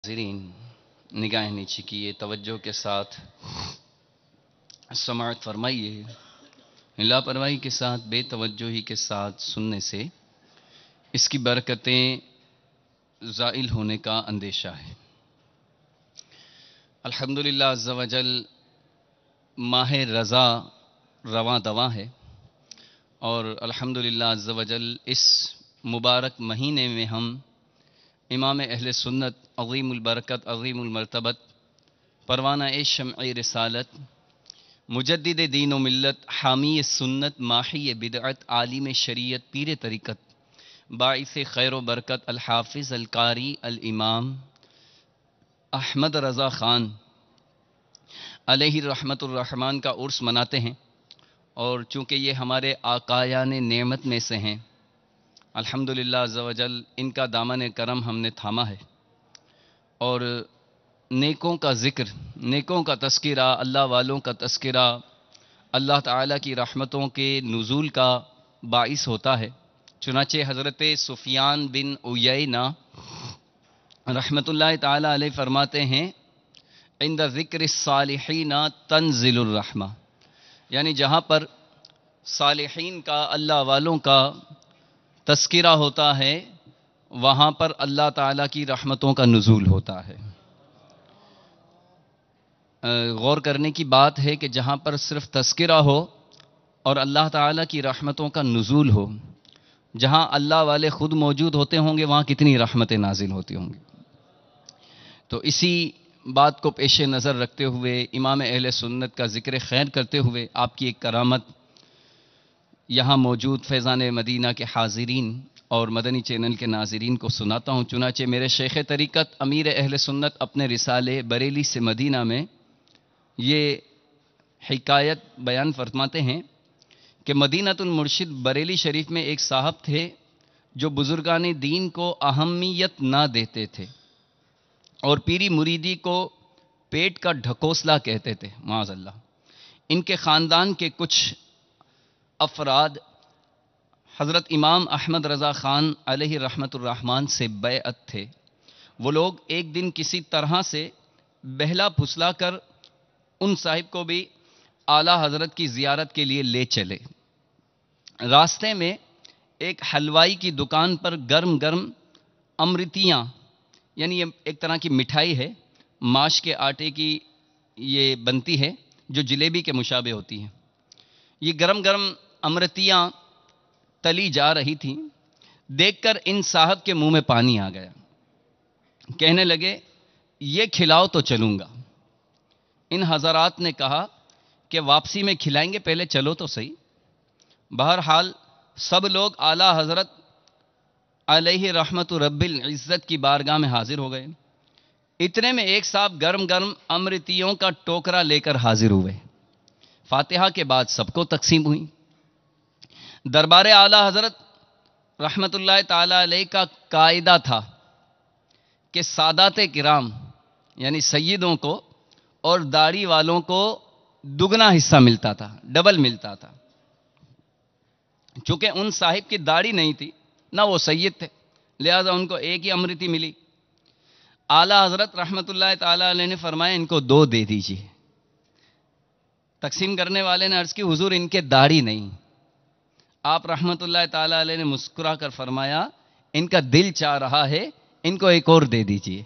ناظرین نگاہیں نیچے کیے، توجہ کے ساتھ سماعت فرمائیے۔ لاپرواہی کے ساتھ، بے توجہی کے ساتھ سننے سے اس کی برکتیں زائل ہونے کا اندیشہ ہے۔ الحمدللہ عز و جل ماہ رضا رواں دواں ہے، اور الحمدللہ عز و جل اس مبارک مہینے میں ہم امام اہل سنت عظیم البرکت عظیم المرتبت پروانہ شمع رسالت مجدد دین و ملت حامی سنت ماحی بدعت عالم شریعت پیر طریقت باعث خیر و برکت الحافظ القاری الامام احمد رضا خان علیہ رحمت الرحمن کا عرس مناتے ہیں، اور چونکہ یہ ہمارے آقایان نعمت میں سے ہیں، الحمدللہ عز و جل ان کا دامن کرم ہم نے تھاما ہے، اور نیکوں کا ذکر، نیکوں کا تذکرہ، اللہ والوں کا تذکرہ اللہ تعالیٰ کی رحمتوں کے نزول کا باعث ہوتا ہے۔ چنانچہ حضرت سفیان بن عیینہ رحمت اللہ تعالیٰ علیہ فرماتے ہیں، عند ذکر الصالحین تنزل الرحمہ، یعنی جہاں پر صالحین کا، اللہ والوں کا تذکرہ ہوتا ہے، وہاں پر اللہ تعالیٰ کی رحمتوں کا نزول ہوتا ہے۔ غور کرنے کی بات ہے کہ جہاں پر صرف تذکرہ ہو اور اللہ تعالیٰ کی رحمتوں کا نزول ہو، جہاں اللہ والے خود موجود ہوتے ہوں گے وہاں کتنی رحمتیں نازل ہوتی ہوں گی۔ تو اسی بات کو پیش نظر رکھتے ہوئے امام اہل سنت کا ذکر خیر کرتے ہوئے آپ کی ایک کرامت یہاں موجود فیضان مدینہ کے حاضرین اور مدنی چینل کے ناظرین کو سناتا ہوں۔ چنانچہ میرے شیخ طریقت امیر اہل سنت اپنے رسالے بریلی سے مدینہ میں یہ حکایت بیان فرماتے ہیں کہ مدینۃ المرشد بریلی شریف میں ایک صاحب تھے جو بزرگان دین کو اہمیت نہ دیتے تھے اور پیری مریدی کو پیٹ کا ڈھکوسلا کہتے تھے، معاذ اللہ۔ ان کے خاندان کے کچھ افراد حضرت امام احمد رضا خان علیہ رحمت الرحمن سے بیعت تھے۔ وہ لوگ ایک دن کسی طرح سے بہلا پھسلا کر ان صاحب کو بھی اعلیٰ حضرت کی زیارت کے لیے لے چلے۔ راستے میں ایک حلوائی کی دکان پر گرم گرم امرتیاں، یعنی یہ ایک طرح کی مٹھائی ہے، ماش کے آٹے کی یہ بنتی ہے جو جلیبی کے مشابہ ہوتی ہیں، یہ گرم گرم امرتیاں تلی جا رہی تھیں۔ دیکھ کر ان صاحب کے منہ میں پانی آ گیا، کہنے لگے یہ کھلاؤ تو چلوں گا۔ ان حضرات نے کہا کہ واپسی میں کھلائیں گے، پہلے چلو تو صحیح۔ بہرحال سب لوگ اعلیٰ حضرت علیہ رحمت رب العزت کی بارگاہ میں حاضر ہو گئے۔ اتنے میں ایک صاحب گرم گرم امرتیوں کا ٹوکرا لے کر حاضر ہوئے۔ فاتحہ کے بعد سب کو تقسیم ہوئی۔ دربار اعلیٰ حضرت رحمت اللہ تعالی علیہ کا قاعدہ تھا کہ سادات کرام یعنی سیدوں کو اور داڑھی والوں کو دگنا حصہ ملتا تھا، ڈبل ملتا تھا۔ چونکہ ان صاحب کی داڑھی نہیں تھی، نہ وہ سید تھے، لہذا ان کو ایک ہی امرتی ملی۔ اعلیٰ حضرت رحمت اللہ تعالی علیہ نے فرمایا ان کو دو دے دیجیے۔ تقسیم کرنے والے نے عرض کی حضور ان کے داڑھی نہیں۔ آپ رحمت اللہ تعالی علیہ نے مسکرا کر فرمایا ان کا دل چاہ رہا ہے، ان کو ایک اور دے دیجیے۔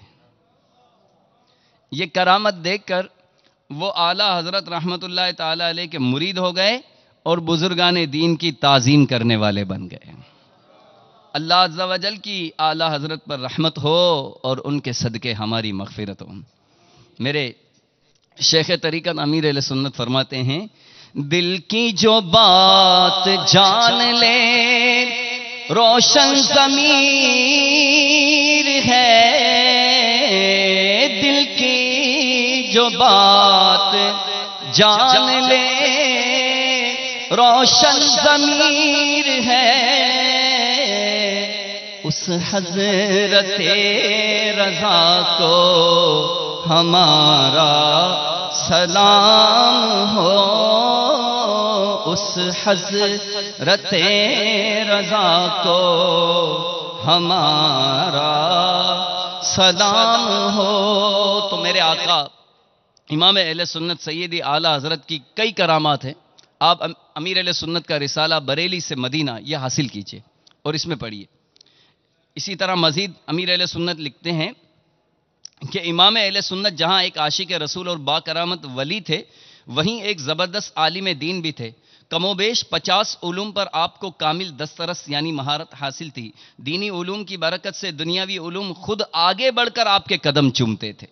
یہ کرامت دیکھ کر وہ اعلیٰ حضرت رحمت اللہ تعالی علیہ کے مرید ہو گئے اور بزرگان دین کی تعظیم کرنے والے بن گئے۔ اللہ عز و جل کی اعلیٰ حضرت پر رحمت ہو اور ان کے صدقے ہماری مغفرت ہو۔ میرے شیخ طریقت امیر اہل سنت فرماتے ہیں، دل کی جو بات جان لے روشن ضمیر ہے، دل کی جو بات جان لے روشن ضمیر ہے، اس حضرت رضا کو ہمارا سلام ہو، اس حضرت رضا کو ہمارا سلام ہو۔ تو میرے آقا امام اہل سنت سیدی اعلیٰ حضرت کی کئی کرامات ہیں۔ آپ امیر اہل سنت کا رسالہ بریلی سے مدینہ یہ حاصل کیجئے اور اس میں پڑھیے۔ اسی طرح مزید امیر اہل سنت لکھتے ہیں کہ امام اہل سنت جہاں ایک عاشق رسول اور با کرامت ولی تھے، وہیں ایک زبردست عالم دین بھی تھے۔ کم و بیش 50 علوم پر آپ کو کامل دسترس یعنی مہارت حاصل تھی۔ دینی علوم کی برکت سے دنیاوی علوم خود آگے بڑھ کر آپ کے قدم چومتے تھے۔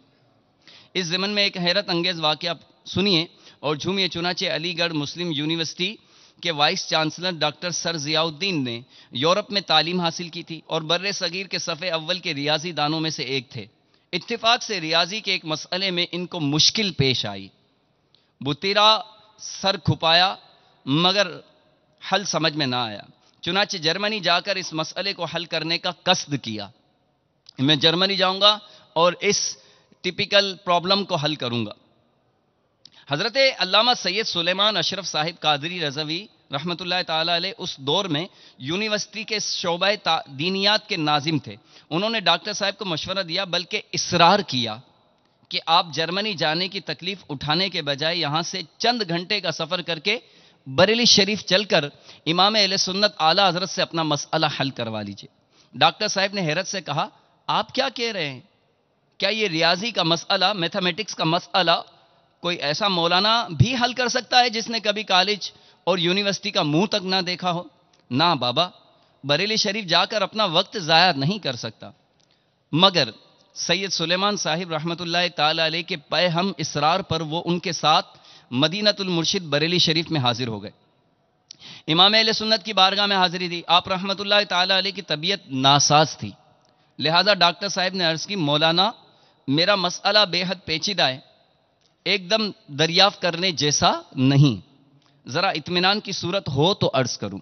اس ضمن میں ایک حیرت انگیز واقعہ سنیے اور جھومیے۔ چنانچہ علی گڑھ مسلم یونیورسٹی کے وائس چانسلر ڈاکٹر سر ضیاء الدین نے یورپ میں تعلیم حاصل کی تھی اور بر صغیر کے صف اول کے ریاضی دانوں میں سے ایک تھے۔ اتفاق سے ریاضی کے ایک مسئلے میں ان کو مشکل پیش آئی۔ بتیرا سر کھپایا مگر حل سمجھ میں نہ آیا۔ چنانچہ جرمنی جا کر اس مسئلے کو حل کرنے کا قصد کیا۔ میں جرمنی جاؤں گا اور اس ٹپیکل پرابلم کو حل کروں گا۔ حضرت علامہ سید سلیمان اشرف صاحب قادری رضوی رحمۃ اللہ تعالی علیہ اس دور میں یونیورسٹی کے شعبہ دینیات کے ناظم تھے۔ انہوں نے ڈاکٹر صاحب کو مشورہ دیا بلکہ اصرار کیا کہ آپ جرمنی جانے کی تکلیف اٹھانے کے بجائے یہاں سے چند گھنٹے کا سفر کر کے بریلی شریف چل کر امام اہل سنت اعلیٰ حضرت سے اپنا مسئلہ حل کروا لیجئے۔ ڈاکٹر صاحب نے حیرت سے کہا، آپ کیا کہہ رہے ہیں؟ کیا یہ ریاضی کا مسئلہ، میتھمیٹکس کا مسئلہ کوئی ایسا مولانا بھی حل کر سکتا ہے جس نے کبھی کالج اور یونیورسٹی کا منہ تک نہ دیکھا ہو؟ نہ بابا، بریلی شریف جا کر اپنا وقت ضائع نہیں کر سکتا۔ مگر سید سلیمان صاحب رحمۃ اللہ تعالی علیہ کے پے ہم اصرار پر وہ ان کے ساتھ مدینۃ المرشد بریلی شریف میں حاضر ہو گئے۔ امام اہل سنت کی بارگاہ میں حاضری دی۔ آپ رحمۃ اللہ تعالی علیہ کی طبیعت ناساز تھی، لہذا ڈاکٹر صاحب نے عرض کی، مولانا میرا مسئلہ بے حد پیچیدہ ہے، ایک دم دریافت کرنے جیسا نہیں، ذرا اطمینان کی صورت ہو تو عرض کروں۔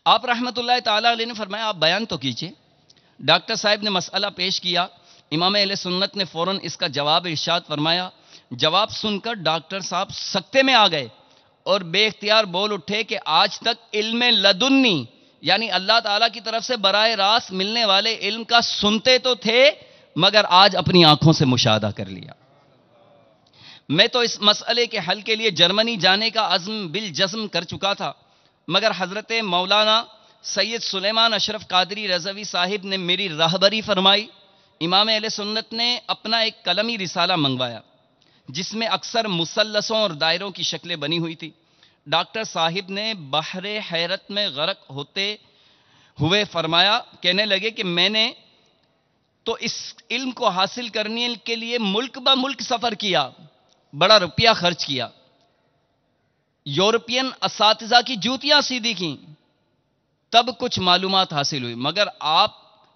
آپ رحمۃ اللہ تعالی علیہ نے فرمایا، آپ بیان تو کیجئے۔ ڈاکٹر صاحب نے مسئلہ پیش کیا۔ امام اہل سنت نے فوراً اس کا جواب ارشاد فرمایا۔ جواب سن کر ڈاکٹر صاحب سکتے میں آ گئے اور بے اختیار بول اٹھے کہ آج تک علم لدنی یعنی اللہ تعالیٰ کی طرف سے براہ راست ملنے والے علم کا سنتے تو تھے مگر آج اپنی آنکھوں سے مشاہدہ کر لیا۔ میں تو اس مسئلے کے حل کے لیے جرمنی جانے کا عزم بالجزم کر چکا تھا، مگر حضرت مولانا سید سلیمان اشرف قادری رضوی صاحب نے میری راہبری فرمائی۔ امام اہل سنت نے اپنا ایک قلمی رسالہ منگوایا جس میں اکثر مثلثوں اور دائروں کی شکلیں بنی ہوئی تھی۔ ڈاکٹر صاحب نے بحر حیرت میں غرق ہوتے ہوئے فرمایا، کہنے لگے کہ میں نے تو اس علم کو حاصل کرنے کے لیے ملک بہ ملک سفر کیا، بڑا روپیہ خرچ کیا، یورپین اساتذہ کی جوتیاں سیدھی کیں، تب کچھ معلومات حاصل ہوئی، مگر آپ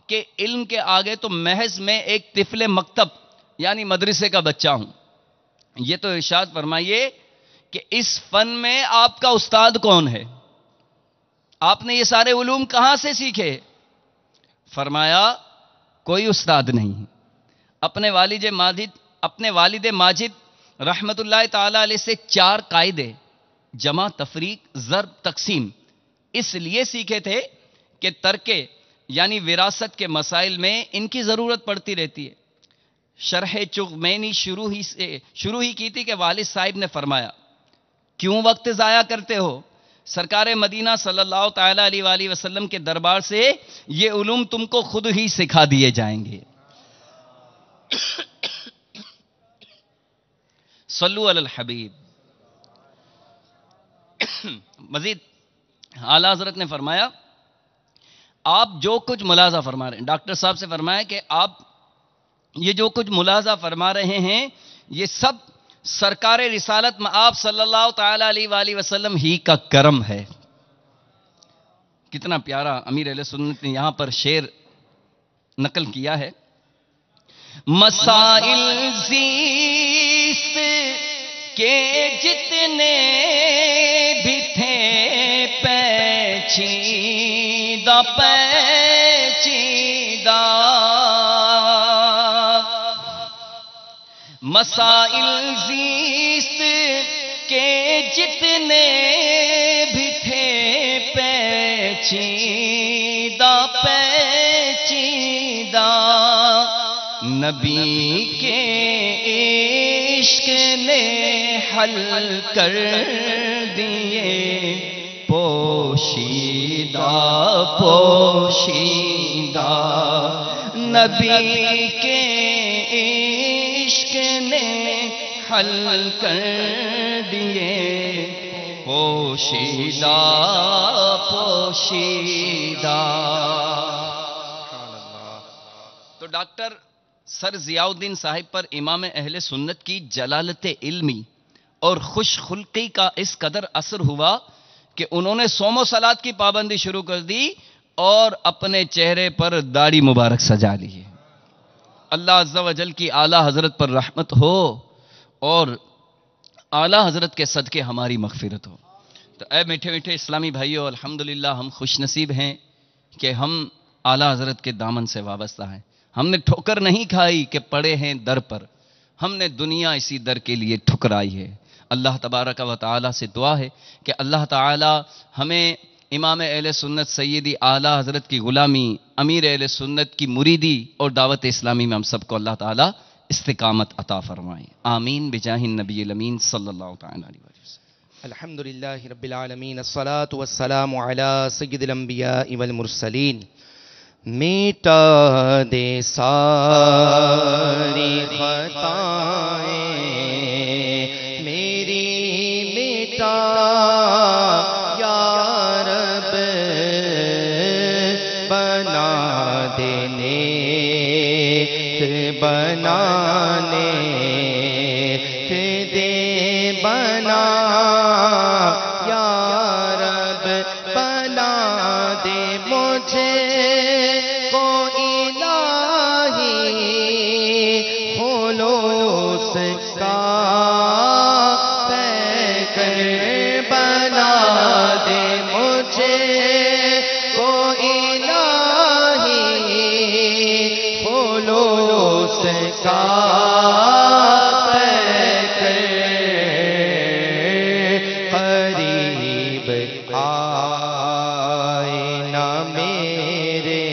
کے علم کے آگے تو محض میں ایک طفل مکتب یعنی مدرسے کا بچہ ہوں۔ یہ تو ارشاد فرمائیے کہ اس فن میں آپ کا استاد کون ہے؟ آپ نے یہ سارے علوم کہاں سے سیکھے؟ فرمایا کوئی استاد نہیں، اپنے والد ماجد رحمت اللہ تعالی علیہ سے 4 قاعدے جمع، تفریق، ضرب، تقسیم اس لیے سیکھے تھے کہ ترکے یعنی وراثت کے مسائل میں ان کی ضرورت پڑتی رہتی ہے۔ شرح چغمینی شروع ہی کی تھی کہ والد صاحب نے فرمایا، کیوں وقت ضائع کرتے ہو؟ سرکار مدینہ صلی اللہ تعالی علیہ وآلہ وسلم کے دربار سے یہ علوم تم کو خود ہی سکھا دیے جائیں گے۔ صلو علی الحبیب۔ مزید اعلیٰ حضرت نے فرمایا، آپ جو کچھ ملاحظہ فرما رہے ہیں، ڈاکٹر صاحب سے فرمایا کہ آپ یہ جو کچھ ملاحظہ فرما رہے ہیں یہ سب سرکار رسالت مآب صلی اللہ تعالی علیہ وآلہ وسلم ہی کا کرم ہے۔ کتنا پیارا امیر اہل سنت نے یہاں پر شعر نقل کیا ہے۔ مسائل زیست کے جتنے بھی تھے پیچیدہ پیچیدہ، مسائل زیست کے جتنے بھی تھے پیچیدہ پیچیدہ، نبی کے عشق نے حل کر دیے پوشیدہ پوشیدہ، نبی کے عشق نے حل کر دیے پوشیدہ پوشیدہ۔ تو ڈاکٹر سر ضیاء الدین صاحب پر امام اہل سنت کی جلالت علمی اور خوش خلقی کا اس قدر اثر ہوا کہ انہوں نے صوم و صلات کی پابندی شروع کر دی اور اپنے چہرے پر داڑھی مبارک سجا لی۔ اللہ عز و جل کی اعلیٰ حضرت پر رحمت ہو اور اعلیٰ حضرت کے صدقے ہماری مغفرت ہو۔ تو اے میٹھے میٹھے اسلامی بھائیو، الحمدللہ ہم خوش نصیب ہیں کہ ہم اعلیٰ حضرت کے دامن سے وابستہ ہیں۔ ہم نے ٹھوکر نہیں کھائی کہ پڑے ہیں در پر، ہم نے دنیا اسی در کے لیے ٹھکرائی ہے۔ اللہ تبارک و تعالی سے دعا ہے کہ اللہ تعالی ہمیں امام اہل سنت سیدی اعلیٰ حضرت کی غلامی، امیر اہل سنت کی مریدی اور دعوت اسلامی میں ہم سب کو اللہ تعالی استقامت عطا فرمائے، آمین بجاہ النبی الامین صلی اللہ تعالی علیہ وسلم۔ الحمدللہ رب العالمین، الصلاة والسلام علی سید الانبیاء والمرسلین۔ میٹا دے ساری خطائیں میری، میٹا یا رب، بنا دے نیک بنانے دے بنا یا رب، بنا دے مجھے کو الہی خلوص کا پیکر، بنا دے مجھے کو الہی خلوص کا پیکر، قریب آئے نہ میرے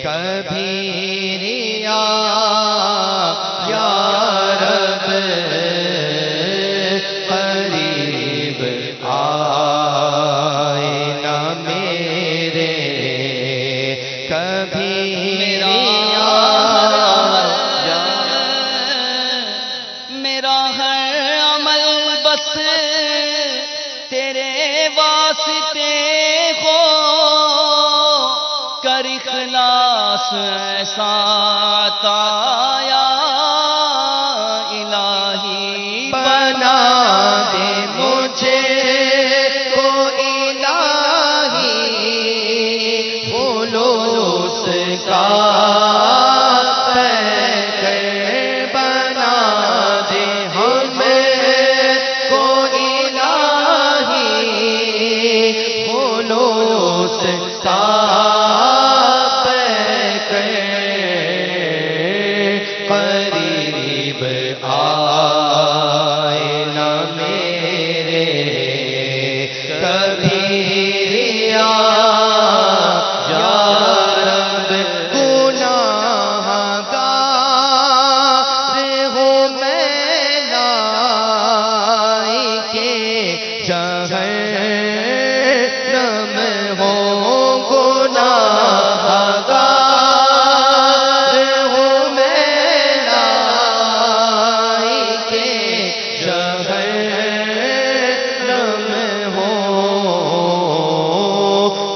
کبھی ریا یا رب، قریب آئے نہ میرے کبھی ریا، میرا ہر عمل بس تیرے واسطے ہو، کر اخلاص ایسا عطا یا الہی، بنا دے مجھے کو الہی خلوص کا پیکر، بنا دے ہمیں کو الہی خلوص کا پیکر، قریب آئے نہ میرے کبھی ریا یا رب، گناہ گار ہوں میں لائی کے جہنم ہوں، گناہ گار ہوں میں لائی کے جہنم ہوں،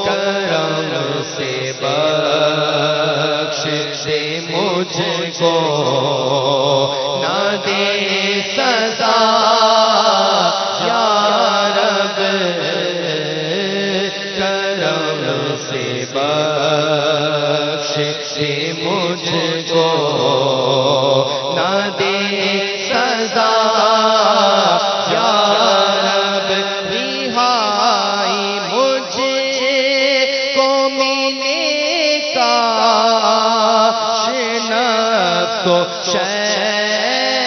کرم سے بخش دے مجھ کو، نہ دے سزا یا رب، کرم سے بخش دے مجھ کو، نہ دے سزا یا رب، رہائی مجھے کو ملے کاش نفس و شیطان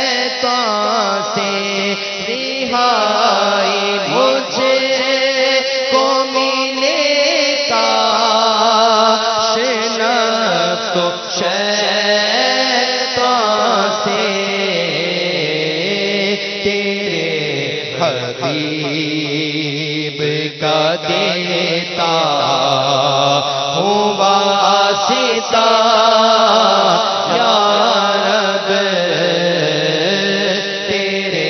سے، رہائی مجھے کو ملے کاش نفس و شیطان حبیب کا دیتا ہوں واسطہ یا رب تیرے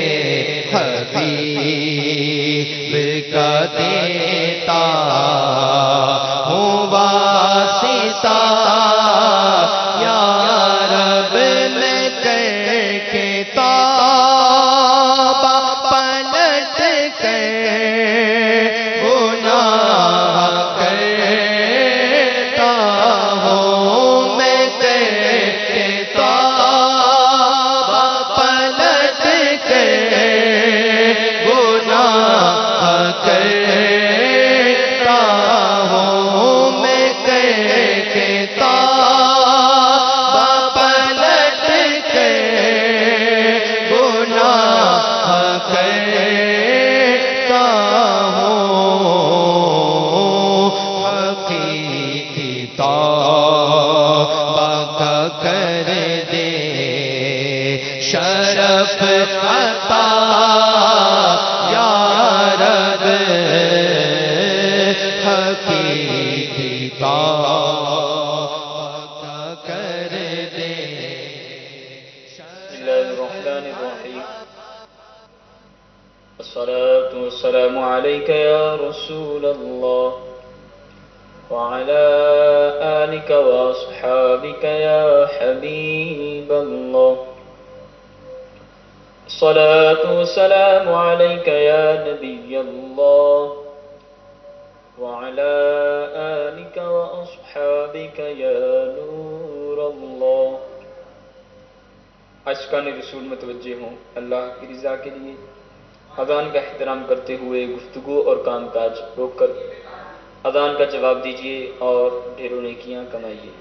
حبیب کا دیتا ہوں واسطہ یا رب میں کر کے توبہ پلٹ کر گناہ کرتا ہوں میں کر کے توبہ پلٹ کر گناہ کرتا ہوں میں کر کے توبہ پلٹ کر گناہ کرتا ہوں حقیقی توبہ کا کر دے شرف عطا یا رب حقیقی توبہ کا کر دے بسم الله الرحمن الرحيم الصلاة والسلام عليك يا رسول الله وعلى آلك وأصحابك يا حبيب الله الصلاة والسلام عليك يا نبي الله وعلى آلك وأصحابك يا نور الله عاشقان رسول متوجہ ہوں اللہ کی رضا کے لیے اذان کا احترام کرتے ہوئے گفتگو اور کام کاج روک کر اذان کا جواب دیجیے اور ڈھیروں نیکیاں کمائیے.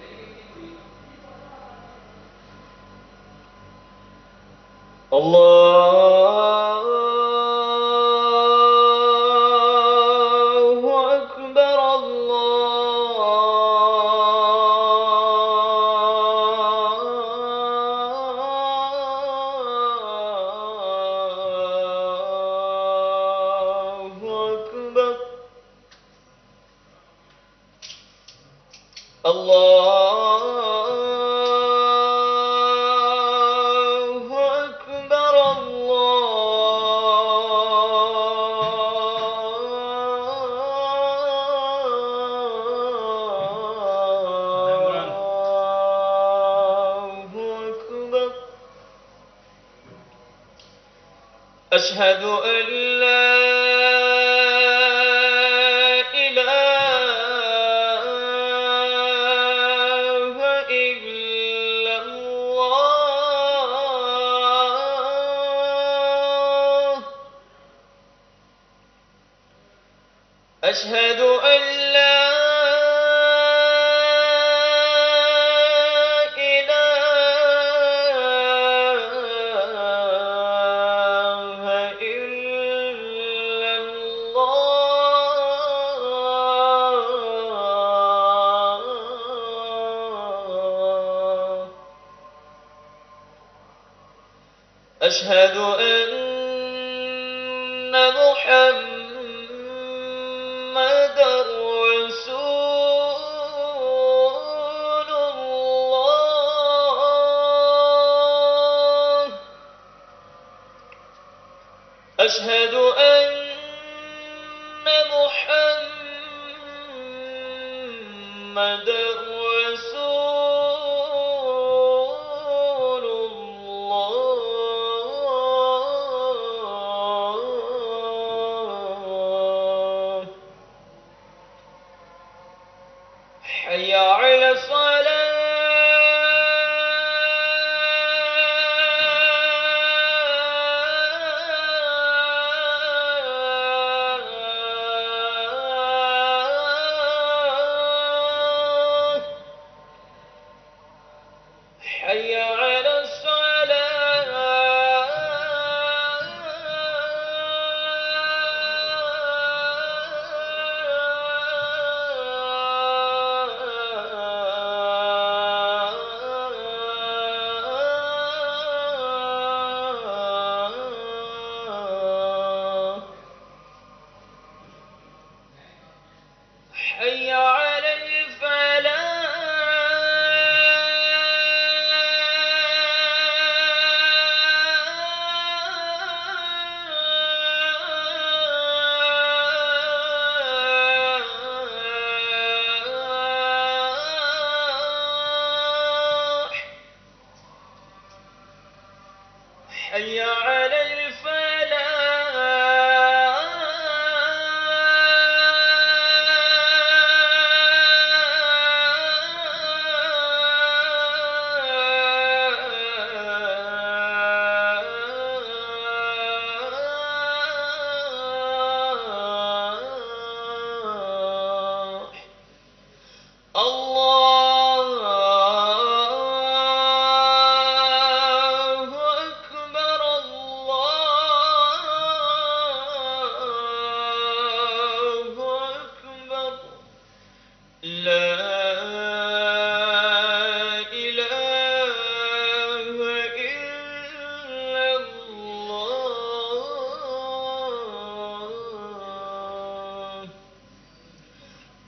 اللہ اکبر اللہ اکبر اللہ اکبر اشہد ان لا أشهد أن لا إله إلا الله أشهد أن محمد رسول الله أشهد أن محمد رسول الله حي على الصلاة حي على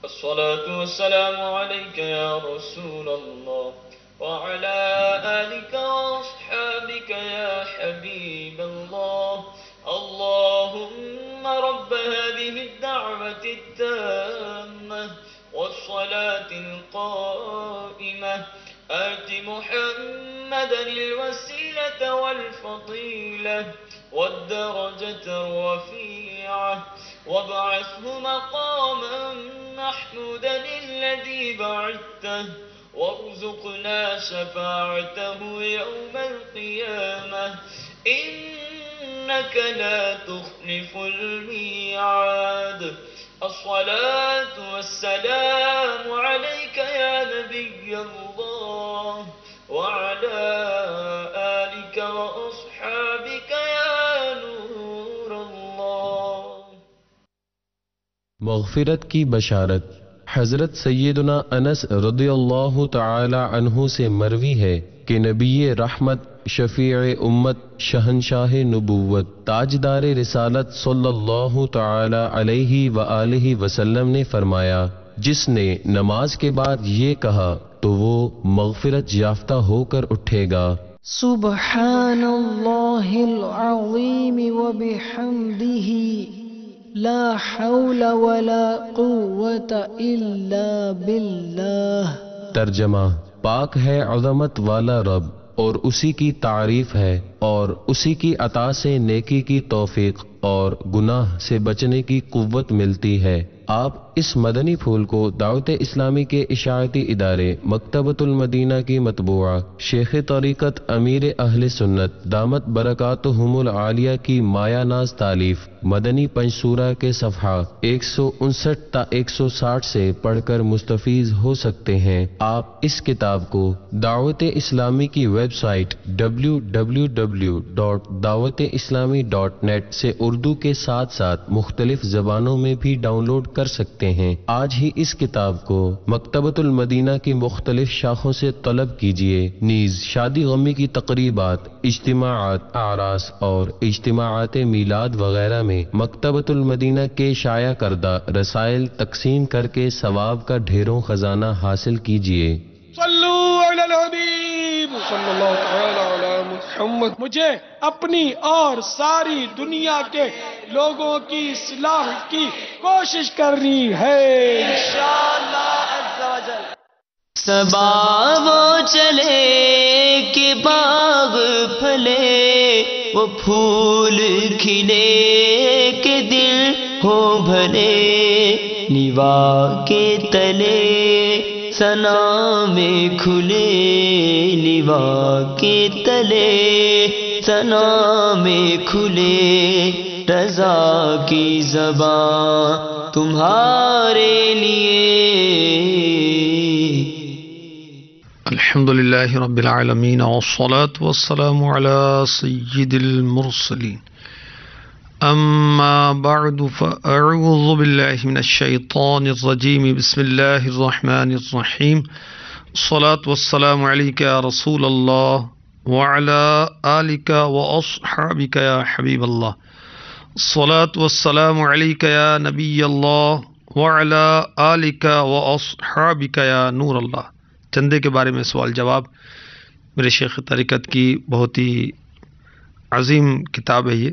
الصلاة والسلام عليك يا رسول الله وعلى آلك وأصحابك يا حبيب الله. اللهم رب هذه الدعوة التامة والصلاة القائمة آت محمدا الوسيلة والفضيلة والدرجة الرفيعة وابعثه مقاما محمودا الذي بعثته وارزقنا شفاعته يوم القيامة إنك لا تخلف الميعاد. الصلاة والسلام عليك يا نبي الله وعلى آلك وأصحابك يا نور الله. مغفرت کی بشارت حضرت سیدنا انس رضی اللہ تعالی عنہ سے مروی ہے کہ نبی رحمت، شفیع امت، شہنشاہ نبوت، تاجدار رسالت صلی اللہ تعالی علیہ وآلہ وسلم نے فرمایا، جس نے نماز کے بعد یہ کہا تو وہ مغفرت یافتہ ہو کر اٹھے گا، سبحان اللہ العظیم وبحمدہ لا حول ولا قوة الا باللہ۔ ترجمہ: پاک ہے عظمت والا رب اور اسی کی تعریف ہے اور اسی کی عطا سے نیکی کی توفیق اور گناہ سے بچنے کی قوت ملتی ہے۔ آپ اس مدنی پھول کو دعوت اسلامی کے اشاعتی ادارے مکتبۃ المدینہ کی مطبوعہ شیخ طریقت امیر اہل سنت دامت برکاتہم العالیہ کی مایہ ناز تالیف مدنی پنجسورہ کے صفحہ 159 تا 160 سے پڑھ کر مستفیض ہو سکتے ہیں۔ آپ اس کتاب کو دعوت اسلامی کی ویب سائٹ www.dawateislami.net سے اردو کے ساتھ ساتھ مختلف زبانوں میں بھی ڈاؤن لوڈ کر سکتے ہیں۔ آج ہی اس کتاب کو مکتبۃ المدینہ کی مختلف شاخوں سے طلب کیجیے۔ نیز شادی غمی کی تقریبات، اجتماعات، اعراس اور اجتماعات میلاد وغیرہ میں مکتبۃ المدینہ کے شائع کردہ رسائل تقسیم کر کے ثواب کا ڈھیروں خزانہ حاصل کیجیے۔ صلو علی الحبیب صلی اللہ تعالی علی محمد۔ مجھے اپنی اور ساری دنیا کے لوگوں کی اصلاح کی کوشش کرنی ہے انشاءاللہ عز و جل۔ صبا وہ چلے کہ باغ پھلے، وہ پھول کھلے کہ دل ہو بھلے، لیوا کے تلے ثنا میں کھلے، لیوا کے تلے ثنا میں کھلے، رضا کی زبان تمہارے لیے۔ الحمدللہ رب العالمین والصلاة والسلام علی سید المرسلین، اما بعد فاعوذ باللہ من الشیطان الرجیم، بسم اللہ الرحمن الرحیم، الصلاة والسلام علیک یا رسول اللہ وعلی آلک واصحابک یا حبیب اللہ، الصلاة والسلام علیک یا نبی اللہ وعلی آلک واصحابک یا نور اللہ۔ چندے کے بارے میں سوال جواب میرے شیخ طریقت کی بہت ہی عظیم کتاب ہے۔ یہ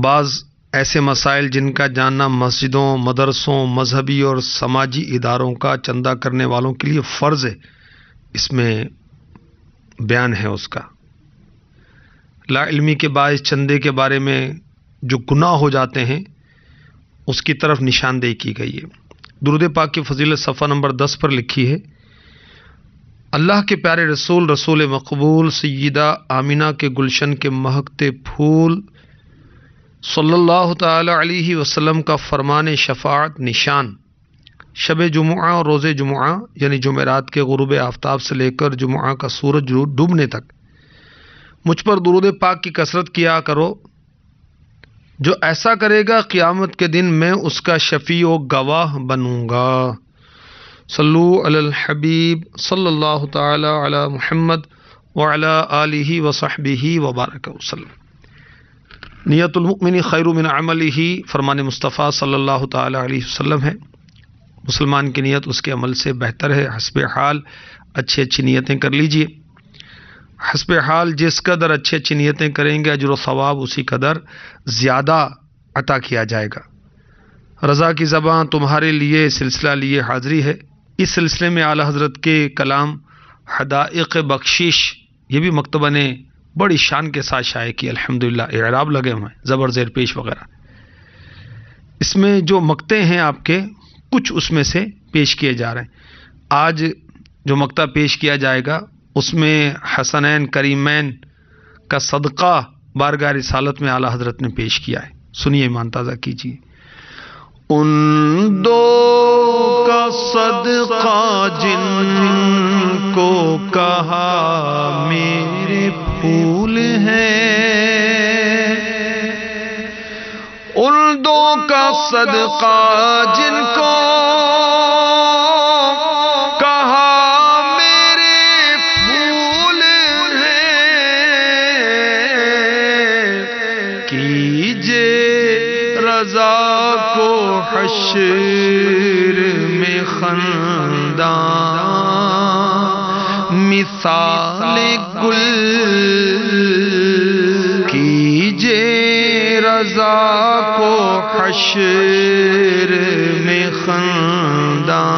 بعض ایسے مسائل جن کا جاننا مسجدوں، مدرسوں، مذہبی اور سماجی اداروں کا چندہ کرنے والوں کے لیے فرض ہے، اس میں بیان ہے اس کا۔ لا علمی کے باعث چندے کے بارے میں جو گناہ ہو جاتے ہیں اس کی طرف نشاندہی کی گئی ہے۔ درود پاک کی فضیلت صفحہ نمبر 10 پر لکھی ہے، اللہ کے پیارے رسول رسول مقبول سیدہ آمینہ کے گلشن کے مہکتے پھول صلی اللہ تعالی علیہ وسلم کا فرمان شفاعت نشان شب جمعہ اور روز جمعہ یعنی جمعرات کے غروب آفتاب سے لے کر جمعہ کا سورج ڈوبنے تک مجھ پر درود پاک کی کثرت کیا کرو، جو ایسا کرے گا قیامت کے دن میں اس کا شفیع و گواہ بنوں گا۔ صلو علی الحبیب صلی اللہ تعالی علی محمد وعلی آلہ وصحبہ وبارک وسلم۔ نیت المؤمن خیر من عملہ فرمان مصطفیٰ صلی اللہ تعالی علیہ وسلم ہے، مسلمان کی نیت اس کے عمل سے بہتر ہے۔ حسب حال اچھی نیتیں کر لیجئے، حسب حال جس قدر اچھی نیتیں کریں گے اجر و ثواب اسی قدر زیادہ عطا کیا جائے گا۔ رضا کی زبان تمہارے لیے سلسلہ لیے حاضری ہے۔ اس سلسلے میں اعلیٰ حضرت کے کلام حدائق بخشش یہ بھی مکتبہ نے بڑی شان کے ساتھ شائع کی، الحمدللہ اعراب لگے ہوئے ہیں، زبر زیر پیش وغیرہ۔ اس میں جو مقطع ہیں آپ کے کچھ اس میں سے پیش کیے جا رہے ہیں۔ آج جو مقطع پیش کیا جائے گا اس میں حسنین کریمین کا صدقہ بارگاہ رسالت میں اعلیٰ حضرت نے پیش کیا ہے، سنیے، ایمان تازہ کیجیے۔ ان دو کا صدقہ جن کو کہا میرے پھول ہیں، ان دو کا صدقہ جن کو حشر میں خنداں مثال گل کیجے رضا کو، حشر میں خنداں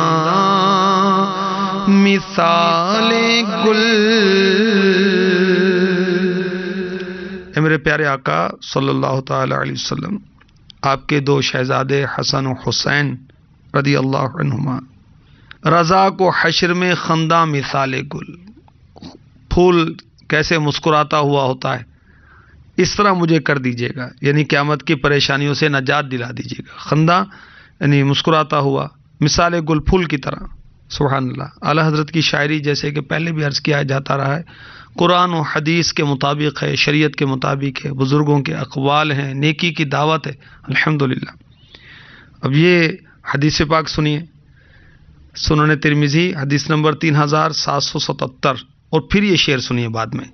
مثال گل۔ اے میرے پیارے آقا صلی اللہ تعالی علیہ وسلم، آپ کے دو شہزادے حسن و حسین رضی اللہ عنہما، رضا کو حشر میں خندہ مثال گل، پھول کیسے مسکراتا ہوا ہوتا ہے اس طرح مجھے کر دیجیے گا، یعنی قیامت کی پریشانیوں سے نجات دلا دیجیے گا۔ خندہ یعنی مسکراتا ہوا، مثال گل پھول کی طرح۔ سبحان اللہ۔ اعلیٰ حضرت کی شاعری جیسے کہ پہلے بھی عرض کیا جاتا رہا ہے، قرآن و حدیث کے مطابق ہے، شریعت کے مطابق ہے، بزرگوں کے اقوال ہیں، نیکی کی دعوت ہے، الحمدللہ۔ اب یہ حدیث پاک سنیے، سنن ترمذی حدیث نمبر 3777، اور پھر یہ شعر سنیے بعد میں۔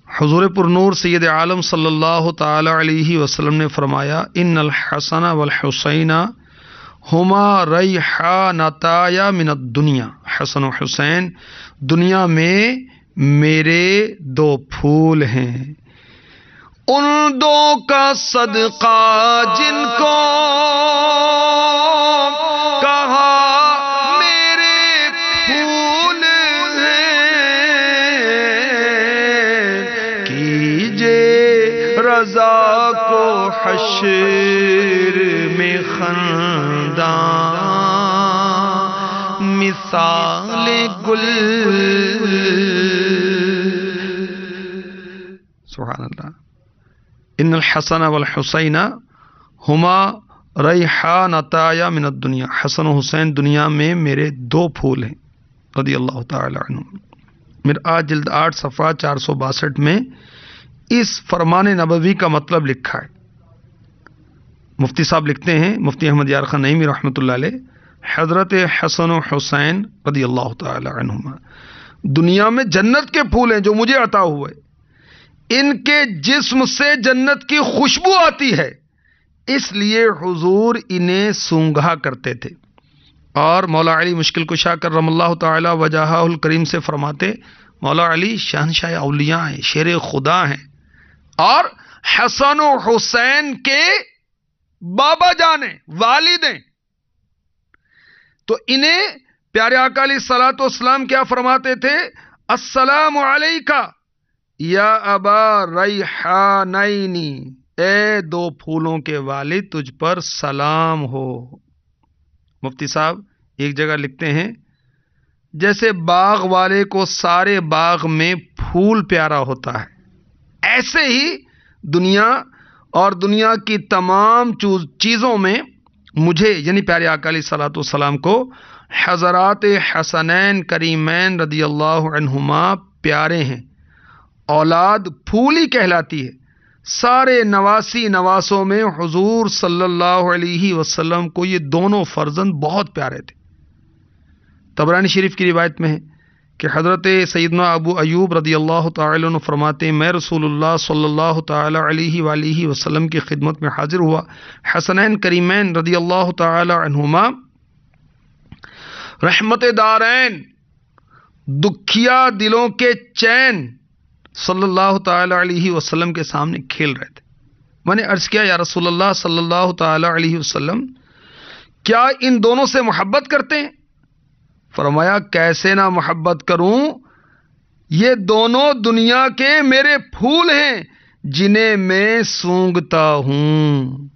حضور پر نور سید عالم صلی اللہ تعالی علیہ وسلم نے فرمایا، ان الحسن والحسین ہما ریحانتایا من الدنیا، حسن و حسین دنیا میں میرے دو پھول ہیں، ان دو کا صدقہ جن کو کہا میرے پھول ہیں، کیجے رضا کو حشر میں خنداں مثال گل۔ سبحان اللہ۔ ان الحسن والحسین ہما ریحانتایا من الدنیا، حسن و حسین دنیا میں میرے دو پھول ہیں، رضی اللہ تعالی عنہ۔ مرآت جلد 8 صفحہ 462 میں اس فرمان نبوی کا مطلب لکھا ہے۔ مفتی صاحب لکھتے ہیں، مفتی احمد یار خان نعیمی رحمۃ اللہ علیہ، حضرت حسن و حسین رضی اللہ تعالی عنہما دنیا میں جنت کے پھول ہیں جو مجھے عطا ہوئے، ان کے جسم سے جنت کی خوشبو آتی ہے، اس لیے حضور انہیں سونگھا کرتے تھے۔ اور مولا علی مشکل کشا کرم اللہ تعالی وجہہ الکریم سے فرماتے، مولا علی شہنشاہ اولیاء ہیں، شیر خدا ہیں، اور حسن و حسین کے بابا جان ہیں، والد ہیں، تو انہیں پیارے آقا علیہ الصلوۃ والسلام کیا فرماتے تھے؟ السلام علیکہ یا ابا ریحانینی، اے دو پھولوں کے والد تجھ پر سلام ہو۔ مفتی صاحب ایک جگہ لکھتے ہیں جیسے باغ والے کو سارے باغ میں پھول پیارا ہوتا ہے، ایسے ہی دنیا اور دنیا کی تمام چیزوں میں مجھے یعنی پیارے آقا علیہ الصلوۃ والسلام کو حضرات حسنین کریمین رضی اللہ عنہما پیارے ہیں۔ اولاد پھول ہی کہلاتی ہے۔ سارے نواسی نواسوں میں حضور صلی اللہ علیہ وسلم کو یہ دونوں فرزند بہت پیارے تھے۔ طبرانی شریف کی روایت میں ہے کہ حضرت سیدنا ابو ایوب رضی اللہ تعالی عنہ فرماتے ہیں میں رسول اللہ صلی اللہ تعالی علیہ وآلہ وسلم کی خدمت میں حاضر ہوا۔ حسنین کریمین رضی اللہ تعالی عنہما رحمت دارین، دکھیا دلوں کے چین، صلی اللہ تعالی علیہ وسلم کے سامنے کھیل رہے تھے۔ میں نے عرض کیا یا رسول اللہ صلی اللہ تعالی علیہ وسلم کیا ان دونوں سے محبت کرتے ہیں؟ فرمایا کیسے نہ محبت کروں، یہ دونوں دنیا کے میرے پھول ہیں جنہیں میں سونگھتا ہوں۔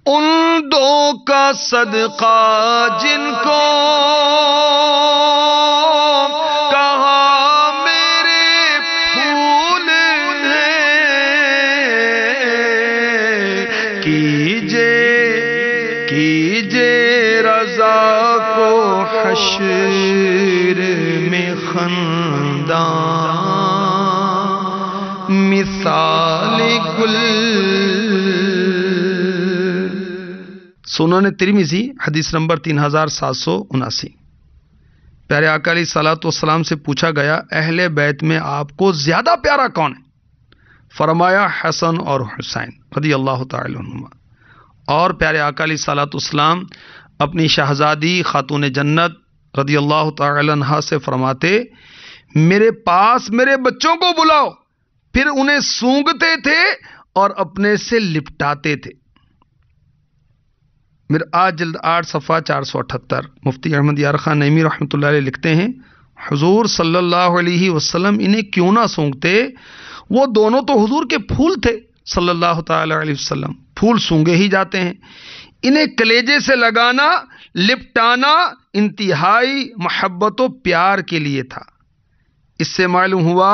ان دو کا صدقہ جن کو حشر میں خنداں مثال گل۔ سنن ترمذی حدیث نمبر 3779۔ پیارے آقا علیہ الصلوۃ والسلام سے پوچھا گیا اہل بیت میں آپ کو زیادہ پیارا کون ہے؟ فرمایا حسن اور حسین رضی اللہ تعالی عنہما۔ اور پیارے آقا علیہ الصلوۃ والسلام اپنی شہزادی خاتون جنت رضی اللہ تعالی عنہا سے فرماتے میرے پاس میرے بچوں کو بلاؤ، پھر انہیں سونگھتے تھے اور اپنے سے لپٹاتے تھے۔ مرآت جلد 8 صفحہ 478۔ مفتی احمد یار خان نعیمی رحمۃ اللہ علیہ لکھتے ہیں حضور صلی اللہ علیہ وسلم انہیں کیوں نہ سونگتے، وہ دونوں تو حضور کے پھول تھے صلی اللہ تعالی علیہ وسلم، پھول سونگے ہی جاتے ہیں۔ انہیں کلیجے سے لگانا لپٹانا انتہائی محبت و پیار کے لیے تھا۔ اس سے معلوم ہوا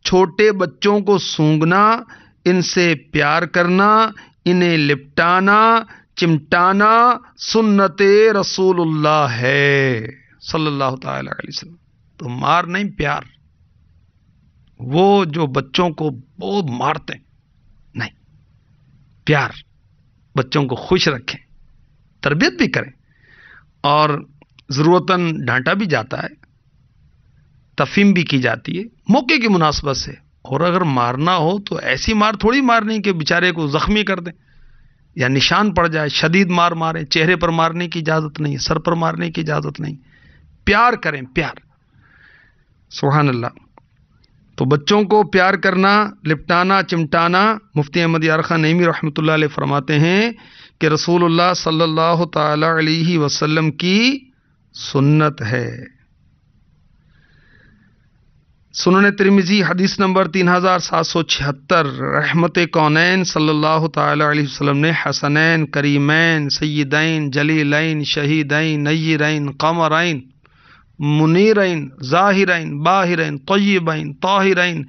چھوٹے بچوں کو سونگنا، ان سے پیار کرنا، انہیں لپٹانا چمٹانا سنت رسول اللہ ہے صلی اللہ تعالی علیہ وسلم۔ تو مار نہیں، پیار۔ وہ جو بچوں کو بہت مارتے ہیں نہیں، پیار، بچوں کو خوش رکھیں، تربیت بھی کریں، اور ضرورتاً ڈانٹا بھی جاتا ہے، تفہیم بھی کی جاتی ہے موقع کی مناسبت سے۔ اور اگر مارنا ہو تو ایسی مار تھوڑی مارنی کہ بیچارے کو زخمی کر دیں یا نشان پڑ جائے، شدید مار ماریں، چہرے پر مارنے کی اجازت نہیں، سر پر مارنے کی اجازت نہیں، پیار کریں، پیار۔ سبحان اللہ۔ تو بچوں کو پیار کرنا، لپٹانا چمٹانا، مفتی احمد یار خان نعیمی رحمۃ اللہ علیہ فرماتے ہیں کہ رسول اللہ صلی اللہ تعالی علیہ وسلم کی سنت ہے۔ سنن ترمذی حدیث نمبر 3776۔ رحمت کونین صلی اللہ تعالی علیہ وسلم نے حسنین کریمین سیدین جلیلین شہیدین نیرین قمرین منیرین ظاہرین باہرین طیبین طاہرین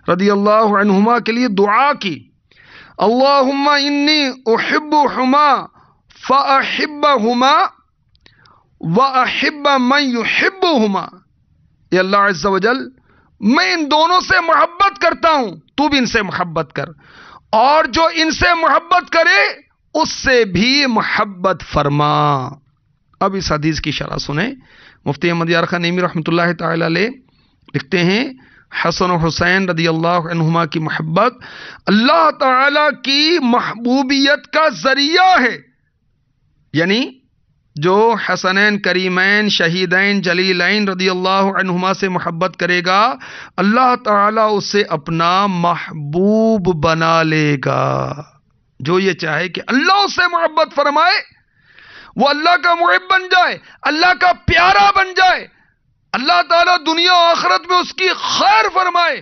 رضی اللہ عنہما کے لیے دعا کی، اللہم انی احبہما فاحبہما واحب من یحبہما۔ اے اللہ عز و جل، میں ان دونوں سے محبت کرتا ہوں، تو بھی ان سے محبت کر، اور جو ان سے محبت کرے اس سے بھی محبت فرما۔ اب اس حدیث کی شرح سنیں۔ مفتی احمد یار خان نعیمی رحمۃ اللہ تعالی علیہ لکھتے ہیں حسن و حسین رضی اللہ عنہما کی محبت اللہ تعالی کی محبوبیت کا ذریعہ ہے، یعنی جو حسنین کریمین شہیدین جلیلین رضی اللہ عنہما سے محبت کرے گا اللہ تعالیٰ اسے اپنا محبوب بنا لے گا۔ جو یہ چاہے کہ اللہ اس سے محبت فرمائے، وہ اللہ کا محب بن جائے، اللہ کا پیارا بن جائے، اللہ تعالیٰ دنیا و آخرت میں اس کی خیر فرمائے،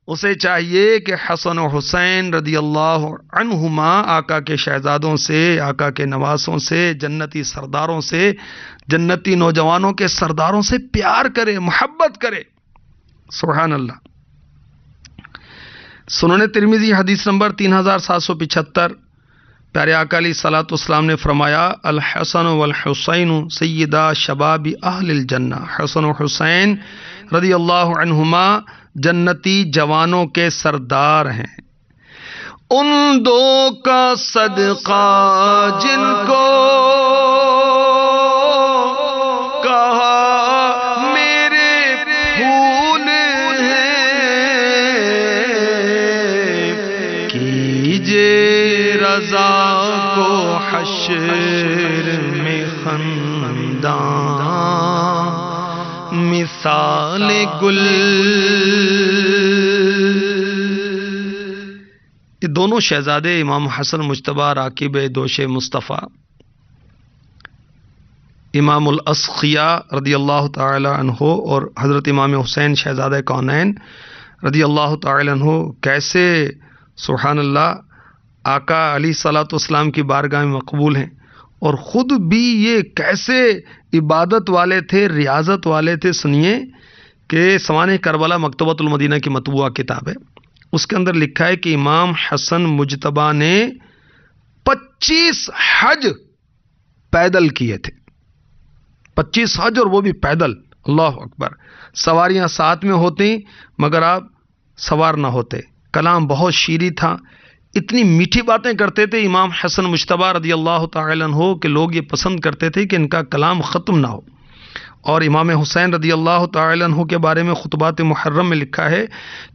اسے چاہیے کہ حسن و حسین رضی اللہ عنہما آقا کے شہزادوں سے، آقا کے نواسوں سے، جنتی سرداروں سے، جنتی نوجوانوں کے سرداروں سے پیار کرے، محبت کرے۔ سبحان اللہ۔ سنن ترمذی حدیث نمبر 3775، پیارے آقا علیہ الصلوۃ والسلام نے فرمایا الحسن والحسین سیدا شباب اہل الجنہ، حسن و حسین رضی اللہ عنہما جنتی جوانوں کے سردار ہیں۔ ان دو کا صدقہ جن کو کہا میرے پھول ہیں، کیجے رضا کو حشر میں خندان مثال گل۔ یہ دونوں شہزادے امام حسن مجتبی راکب دوش مصطفیٰ، امام الاسقیاء رضی اللہ تعالی عنہ اور حضرت امام حسین شہزادہ کونین رضی اللہ تعالی عنہ کیسے سبحان اللہ آقا علیہ الصلوۃ والسلام کی بارگاہ میں مقبول ہیں، اور خود بھی یہ کیسے عبادت والے تھے، ریاضت والے تھے۔ سنیے کہ سوانح کربلا مکتبۃ المدینہ کی مطبوعہ کتاب ہے، اس کے اندر لکھا ہے کہ امام حسن مجتبی نے 25 حج پیدل کیے تھے، 25 حج، اور وہ بھی پیدل۔ اللہ اکبر۔ سواریاں ساتھ میں ہوتی مگر آپ سوار نہ ہوتے۔ کلام بہت شیریں تھا، اتنی میٹھی باتیں کرتے تھے امام حسن مجتبی رضی اللہ تعالی عنہ کہ لوگ یہ پسند کرتے تھے کہ ان کا کلام ختم نہ ہو۔ اور امام حسین رضی اللہ تعالی عنہ کے بارے میں خطبات محرم میں لکھا ہے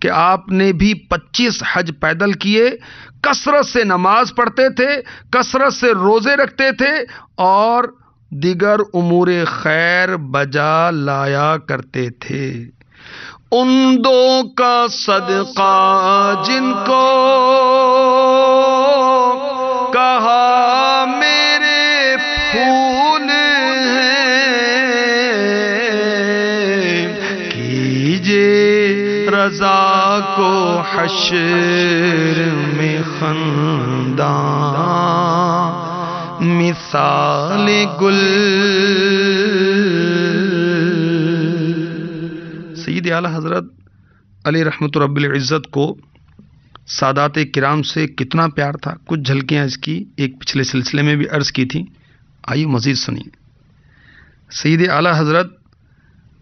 کہ آپ نے بھی 25 حج پیدل کیے، کثرت سے نماز پڑھتے تھے، کثرت سے روزے رکھتے تھے، اور دیگر امور خیر بجا لایا کرتے تھے۔ ان دو کا صدقہ جن کو کہا میرے پھول ہیں، کیجے رضا کو حشر میں خندان مثال گل۔ سید اعلیٰ حضرت علی رحمت رب العزت کو سادات کرام سے کتنا پیار تھا، کچھ جھلکیاں اس کی ایک پچھلے سلسلے میں بھی عرض کی تھی، آئیے مزید سنیے۔ سید اعلیٰ حضرت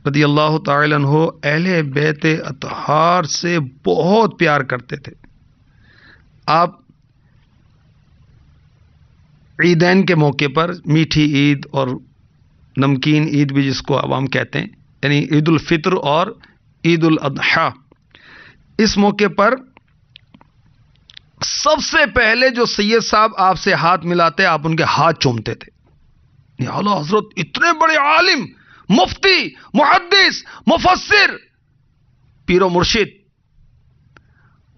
رضی اللہ تعالی عنہ اہل بیت اطہار سے بہت پیار کرتے تھے۔ آپ عیدین کے موقع پر، میٹھی عید اور نمکین عید بھی جس کو عوام کہتے ہیں، یعنی عید الفطر اور عید الاضحیٰ، اس موقع پر سب سے پہلے جو سید صاحب آپ سے ہاتھ ملاتے آپ ان کے ہاتھ چومتے تھے۔ اعلیٰ حضرت اتنے بڑے عالم، مفتی، محدث، مفسر، پیر و مرشد،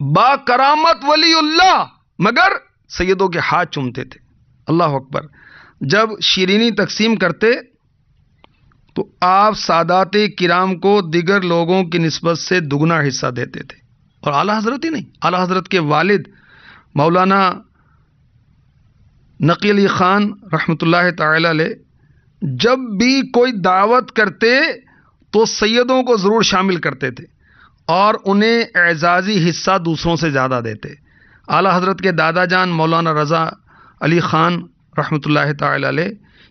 با کرامت ولی اللہ، مگر سیدوں کے ہاتھ چومتے تھے۔ اللہ اکبر۔ جب شیرینی تقسیم کرتے تو آپ سادات کرام کو دیگر لوگوں کی نسبت سے دگنا حصہ دیتے تھے، اور اعلیٰ حضرت ہی نہیں، اعلیٰ حضرت کے والد مولانا نقی علی خان رحمۃ اللہ تعالی علیہ جب بھی کوئی دعوت کرتے تو سیدوں کو ضرور شامل کرتے تھے، اور انہیں اعزازی حصہ دوسروں سے زیادہ دیتے۔ اعلیٰ حضرت کے دادا جان مولانا رضا علی خان رحمۃ اللہ تعالی علیہ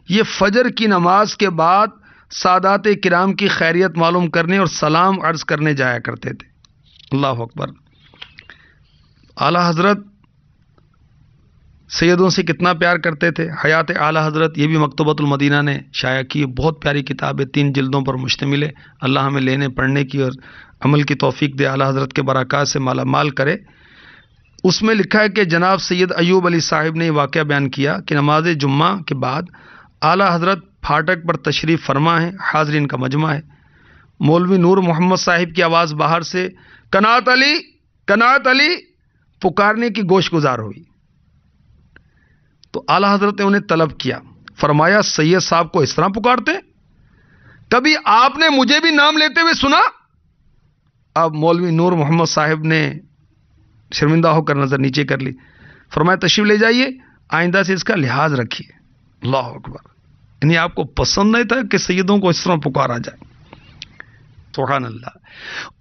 یہ فجر کی نماز کے بعد سادات کرام کی خیریت معلوم کرنے اور سلام عرض کرنے جایا کرتے تھے۔ اللہ اکبر۔ اعلیٰ حضرت سیدوں سے کتنا پیار کرتے تھے۔ حیات اعلیٰ حضرت یہ بھی مکتبۃ المدینہ نے شائع کی، بہت پیاری کتاب ہے، 3 جلدوں پر مشتمل ہے۔ اللہ ہمیں لینے پڑھنے کی اور عمل کی توفیق دے، اعلیٰ حضرت کے برکات سے مالا مال کرے۔ اس میں لکھا ہے کہ جناب سید ایوب علی صاحب نے یہ واقعہ بیان کیا کہ نماز جمعہ کے بعد اعلیٰ حضرت پھاٹک پر تشریف فرما ہے، حاضرین کا مجمع ہے۔ مولوی نور محمد صاحب کی آواز باہر سے کنات علی، کنات علی پکارنے کی گوش گزار ہوئی، تو اعلیٰ حضرت نے انہیں طلب کیا، فرمایا سید صاحب کو اس طرح پکارتے؟ کبھی آپ نے مجھے بھی نام لیتے ہوئے سنا؟ اب مولوی نور محمد صاحب نے شرمندہ ہو کر نظر نیچے کر لی. فرمایا تشریف لے جائیے، آئندہ سے اس کا لحاظ رکھیے. اللہ اکبر. یعنی آپ کو پسند نہیں تھا کہ سیدوں کو اس طرح پکارا جائے. سبحان اللہ.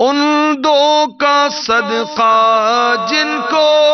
ان دو کا صدقہ جن کو